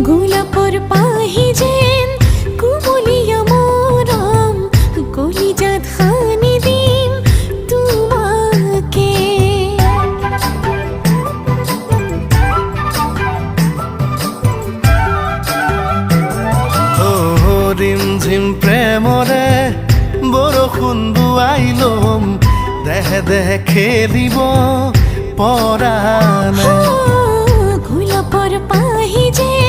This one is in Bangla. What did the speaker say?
গোলাপর পাহি যেন কুমলিয়া মরম কলিজাত খানি দিম তোমাকে। রিমঝিম প্রেমরে বৰষুণ বুৱাইলম দেহে দেহে খেলিব পৰাণে। গোলাপর পাহি যেন